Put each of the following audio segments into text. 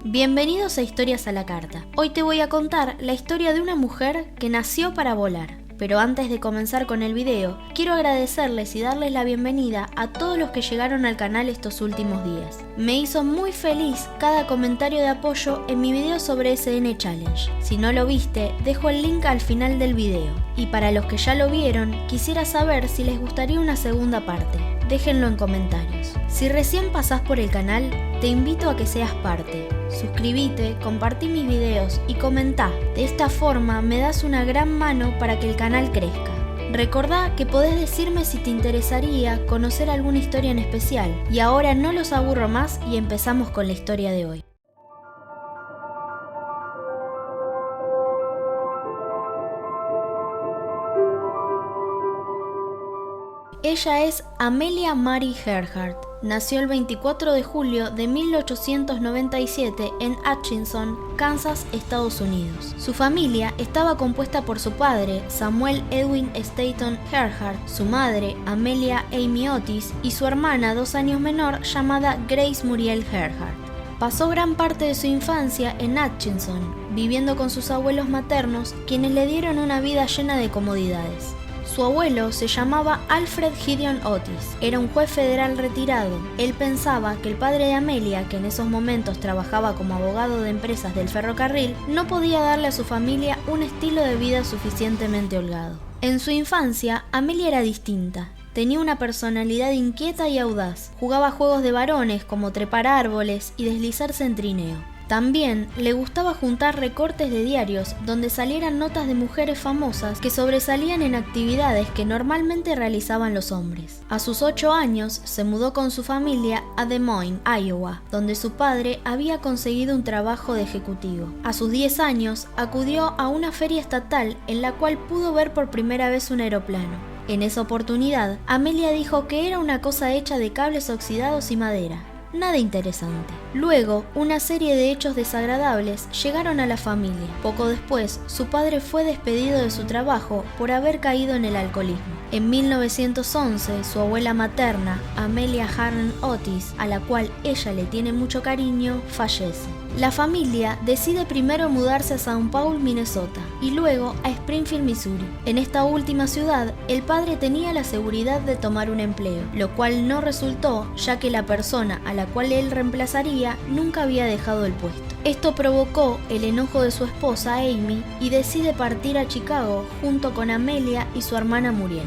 Bienvenidos a Historias a la Carta. Hoy te voy a contar la historia de una mujer que nació para volar. Pero antes de comenzar con el video, quiero agradecerles y darles la bienvenida a todos los que llegaron al canal estos últimos días. Me hizo muy feliz cada comentario de apoyo en mi video sobre SN Challenge. Si no lo viste, dejo el link al final del video. Y para los que ya lo vieron, quisiera saber si les gustaría una segunda parte. Déjenlo en comentarios. Si recién pasás por el canal, te invito a que seas parte. Suscríbete, compartí mis videos y comentá. De esta forma me das una gran mano para que el canal crezca. Recordá que podés decirme si te interesaría conocer alguna historia en especial. Y ahora no los aburro más y empezamos con la historia de hoy. Ella es Amelia Mary Earhart. Nació el 24 de julio de 1897 en Atchison, Kansas, Estados Unidos. Su familia estaba compuesta por su padre, Samuel Edwin Stanton Earhart, su madre, Amelia Amy Otis, y su hermana 2 años menor llamada Grace Muriel Earhart. Pasó gran parte de su infancia en Atchison, viviendo con sus abuelos maternos, quienes le dieron una vida llena de comodidades. Su abuelo se llamaba Alfred Gideon Otis, era un juez federal retirado. Él pensaba que el padre de Amelia, que en esos momentos trabajaba como abogado de empresas del ferrocarril, no podía darle a su familia un estilo de vida suficientemente holgado. En su infancia, Amelia era distinta. Tenía una personalidad inquieta y audaz. Jugaba juegos de varones como trepar árboles y deslizarse en trineo. También le gustaba juntar recortes de diarios donde salieran notas de mujeres famosas que sobresalían en actividades que normalmente realizaban los hombres. A sus 8 años se mudó con su familia a Des Moines, Iowa, donde su padre había conseguido un trabajo de ejecutivo. A sus 10 años acudió a una feria estatal en la cual pudo ver por primera vez un aeroplano. En esa oportunidad, Amelia dijo que era una cosa hecha de cables oxidados y madera. Nada interesante. Luego, una serie de hechos desagradables llegaron a la familia. Poco después, su padre fue despedido de su trabajo por haber caído en el alcoholismo. En 1911, su abuela materna, Amelia Harlan Otis, a la cual ella le tiene mucho cariño, fallece. La familia decide primero mudarse a St. Paul, Minnesota, y luego a Springfield, Missouri. En esta última ciudad, el padre tenía la seguridad de tomar un empleo, lo cual no resultó, ya que la persona a la cual él reemplazaría nunca había dejado el puesto. Esto provocó el enojo de su esposa Amy y decide partir a Chicago junto con Amelia y su hermana Muriel.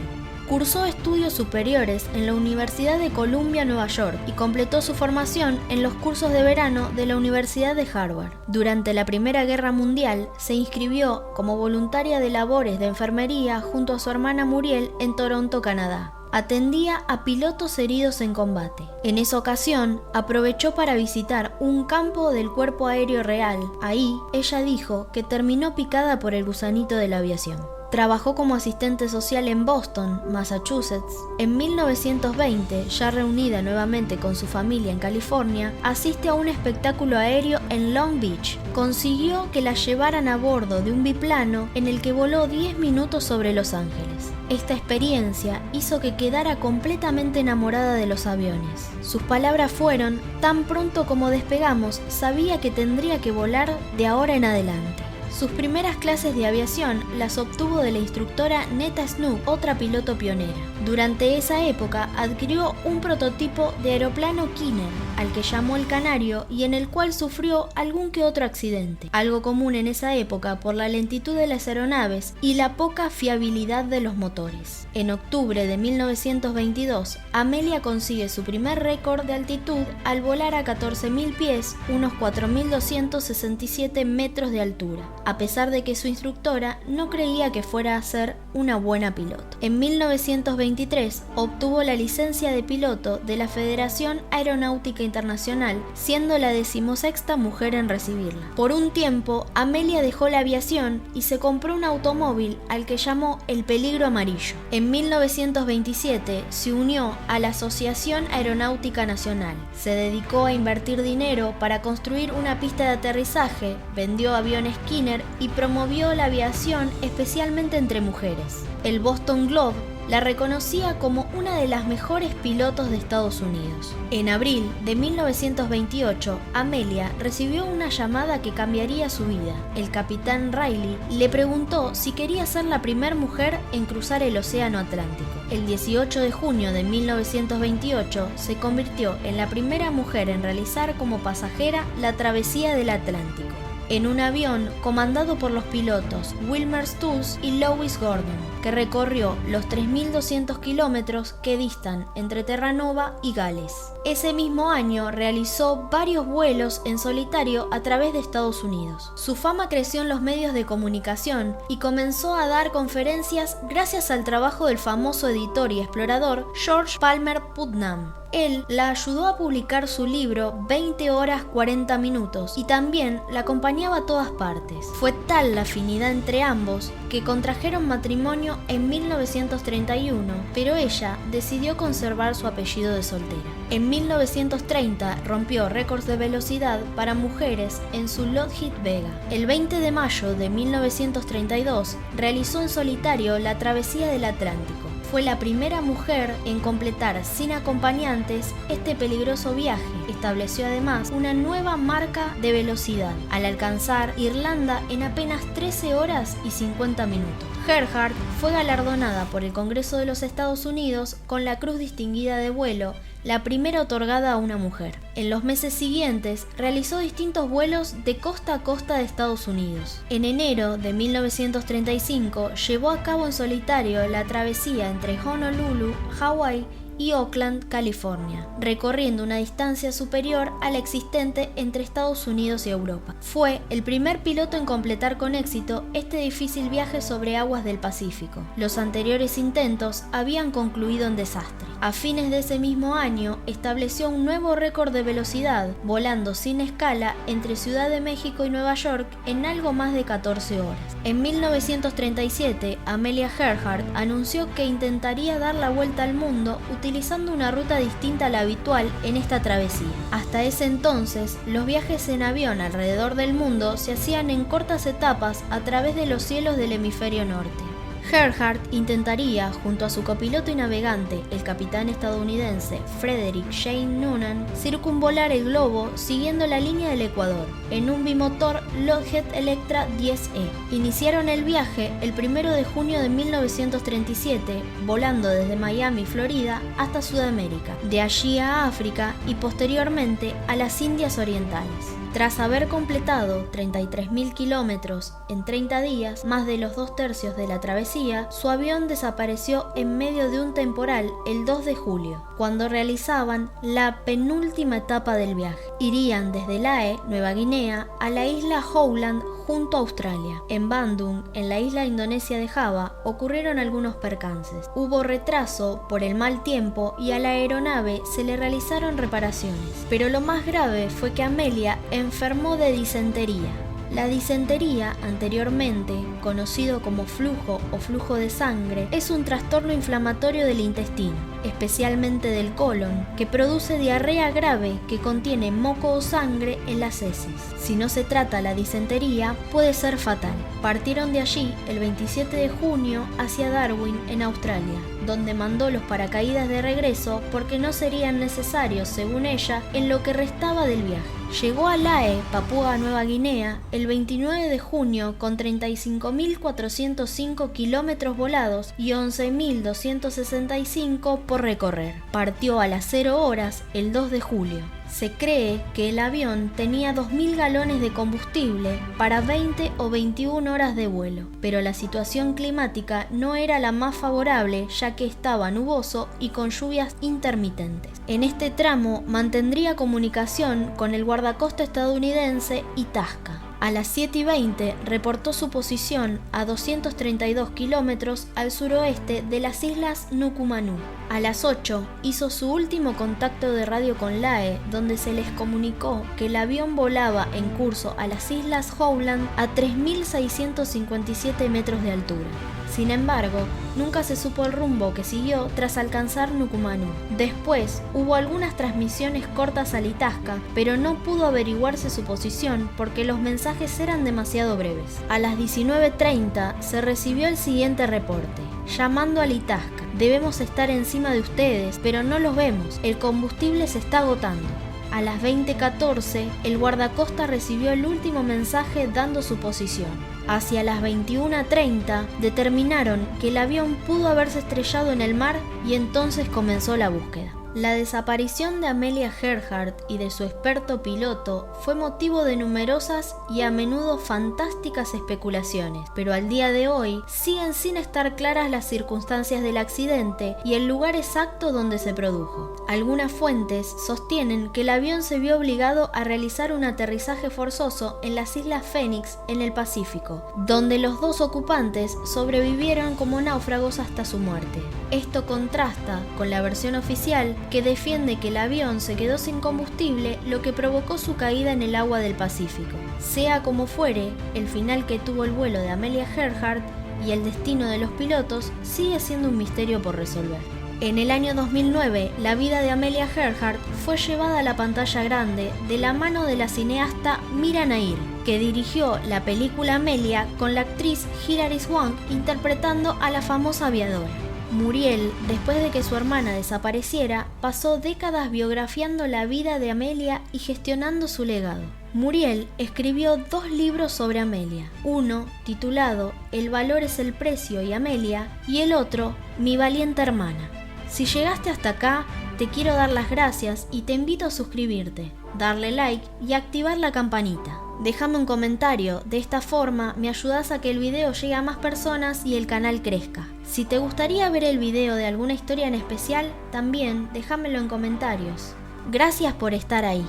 Cursó estudios superiores en la Universidad de Columbia, Nueva York, y completó su formación en los cursos de verano de la Universidad de Harvard. Durante la Primera Guerra Mundial, se inscribió como voluntaria de labores de enfermería junto a su hermana Muriel en Toronto, Canadá. Atendía a pilotos heridos en combate. En esa ocasión, aprovechó para visitar un campo del Cuerpo Aéreo Real. Ahí, ella dijo que terminó picada por el gusanito de la aviación. Trabajó como asistente social en Boston, Massachusetts. En 1920, ya reunida nuevamente con su familia en California, asiste a un espectáculo aéreo en Long Beach. Consiguió que la llevaran a bordo de un biplano en el que voló 10 minutos sobre Los Ángeles. Esta experiencia hizo que quedara completamente enamorada de los aviones. Sus palabras fueron: tan pronto como despegamos, sabía que tendría que volar de ahora en adelante. Sus primeras clases de aviación las obtuvo de la instructora Netta Snook, otra piloto pionera. Durante esa época adquirió un prototipo de aeroplano Kiner. al que llamó el Canario y en el cual sufrió algún que otro accidente, algo común en esa época por la lentitud de las aeronaves y la poca fiabilidad de los motores. En octubre de 1922, Amelia consigue su primer récord de altitud al volar a 14.000 pies, unos 4.267 metros de altura, a pesar de que su instructora no creía que fuera a ser una buena piloto. En 1923 obtuvo la licencia de piloto de la Federación Aeronáutica Internacional, siendo la 16ª mujer en recibirla. Por un tiempo, Amelia dejó la aviación y se compró un automóvil al que llamó el Peligro Amarillo. En 1927 se unió a la Asociación Aeronáutica Nacional. Se dedicó a invertir dinero para construir una pista de aterrizaje, vendió aviones Skinner y promovió la aviación especialmente entre mujeres. El Boston Globe la reconocía como una de las mejores pilotos de Estados Unidos. En abril de 1928, Amelia recibió una llamada que cambiaría su vida. El capitán Riley le preguntó si quería ser la primera mujer en cruzar el Océano Atlántico. El 18 de junio de 1928 se convirtió en la primera mujer en realizar como pasajera la travesía del Atlántico, en un avión comandado por los pilotos Wilmer Stultz y Louis Gordon, que recorrió los 3.200 kilómetros que distan entre Terranova y Gales. Ese mismo año realizó varios vuelos en solitario a través de Estados Unidos. Su fama creció en los medios de comunicación y comenzó a dar conferencias gracias al trabajo del famoso editor y explorador George Palmer Putnam. Él la ayudó a publicar su libro 20 horas 40 minutos y también la acompañaba a todas partes. Fue tal la afinidad entre ambos que contrajeron matrimonio en 1931, pero ella decidió conservar su apellido de soltera. En 1930 rompió récords de velocidad para mujeres en su Lockheed Vega. El 20 de mayo de 1932 realizó en solitario la travesía del Atlántico. Fue la primera mujer en completar sin acompañantes este peligroso viaje. Estableció además una nueva marca de velocidad al alcanzar Irlanda en apenas 13 horas y 50 minutos. Earhart fue galardonada por el Congreso de los Estados Unidos con la Cruz Distinguida de Vuelo, la primera otorgada a una mujer. En los meses siguientes realizó distintos vuelos de costa a costa de Estados Unidos. En enero de 1935 llevó a cabo en solitario la travesía entre Honolulu, Hawái y Oakland, California, recorriendo una distancia superior a la existente entre Estados Unidos y Europa. Fue el primer piloto en completar con éxito este difícil viaje sobre aguas del Pacífico. Los anteriores intentos habían concluido en desastre. A fines de ese mismo año estableció un nuevo récord de velocidad, volando sin escala entre Ciudad de México y Nueva York en algo más de 14 horas. En 1937, Amelia Earhart anunció que intentaría dar la vuelta al mundo utilizando una ruta distinta a la habitual en esta travesía. Hasta ese entonces, los viajes en avión alrededor del mundo se hacían en cortas etapas a través de los cielos del hemisferio norte. Earhart intentaría, junto a su copiloto y navegante, el capitán estadounidense Frederick Shane Noonan, circunvolar el globo siguiendo la línea del Ecuador, en un bimotor Lockheed Electra 10E. Iniciaron el viaje el 1 de junio de 1937, volando desde Miami, Florida, hasta Sudamérica, de allí a África y posteriormente a las Indias Orientales. Tras haber completado 33.000 kilómetros en 30 días, más de los 2/3 de la travesía, su avión desapareció en medio de un temporal el 2 de julio, cuando realizaban la penúltima etapa del viaje. Irían desde Lae, Nueva Guinea, a la isla Howland junto a Australia. En Bandung, en la isla indonesia de Java, ocurrieron algunos percances. Hubo retraso por el mal tiempo y a la aeronave se le realizaron reparaciones. Pero lo más grave fue que Amelia enfermó de disentería. La disentería, anteriormente conocido como flujo o flujo de sangre, es un trastorno inflamatorio del intestino, especialmente del colon, que produce diarrea grave que contiene moco o sangre en las heces. Si no se trata la disentería, puede ser fatal. Partieron de allí el 27 de junio hacia Darwin, en Australia, donde mandó los paracaídas de regreso porque no serían necesarios, según ella, en lo que restaba del viaje. Llegó a Lae, Papúa Nueva Guinea, el 29 de junio con 35.405 kilómetros volados y 11.265 por recorrer. Partió a las 0 horas el 2 de julio. Se cree que el avión tenía 2.000 galones de combustible para 20 o 21 horas de vuelo, pero la situación climática no era la más favorable, ya que estaba nuboso y con lluvias intermitentes. En este tramo mantendría comunicación con el guardacosta estadounidense Itasca. A las 7:20 reportó su posición a 232 kilómetros al suroeste de las islas Nuku'manu. A las 8 hizo su último contacto de radio con Lae, donde se les comunicó que el avión volaba en curso a las islas Howland a 3.657 metros de altura. Sin embargo, nunca se supo el rumbo que siguió tras alcanzar Nuku'manu. Después, hubo algunas transmisiones cortas al Itasca, pero no pudo averiguarse su posición porque los mensajes eran demasiado breves. A las 19:30 se recibió el siguiente reporte. Llamando al Itasca: debemos estar encima de ustedes, pero no los vemos, el combustible se está agotando. A las 20:14, el guardacosta recibió el último mensaje dando su posición. Hacia las 21:30 determinaron que el avión pudo haberse estrellado en el mar y entonces comenzó la búsqueda. La desaparición de Amelia Earhart y de su experto piloto fue motivo de numerosas y a menudo fantásticas especulaciones, pero al día de hoy siguen sin estar claras las circunstancias del accidente y el lugar exacto donde se produjo. Algunas fuentes sostienen que el avión se vio obligado a realizar un aterrizaje forzoso en las Islas Phoenix en el Pacífico, donde los dos ocupantes sobrevivieron como náufragos hasta su muerte. Esto contrasta con la versión oficial que defiende que el avión se quedó sin combustible, lo que provocó su caída en el agua del Pacífico. Sea como fuere, el final que tuvo el vuelo de Amelia Earhart y el destino de los pilotos sigue siendo un misterio por resolver. En el año 2009, la vida de Amelia Earhart fue llevada a la pantalla grande de la mano de la cineasta Mira Nair, que dirigió la película Amelia con la actriz Hilary Swank interpretando a la famosa aviadora. Muriel, después de que su hermana desapareciera, pasó décadas biografiando la vida de Amelia y gestionando su legado. Muriel escribió 2 libros sobre Amelia, uno titulado El valor es el precio y Amelia, y el otro Mi valiente hermana. Si llegaste hasta acá, te quiero dar las gracias y te invito a suscribirte, darle like y activar la campanita. Déjame un comentario, de esta forma me ayudas a que el video llegue a más personas y el canal crezca. Si te gustaría ver el video de alguna historia en especial, también déjamelo en comentarios. Gracias por estar ahí.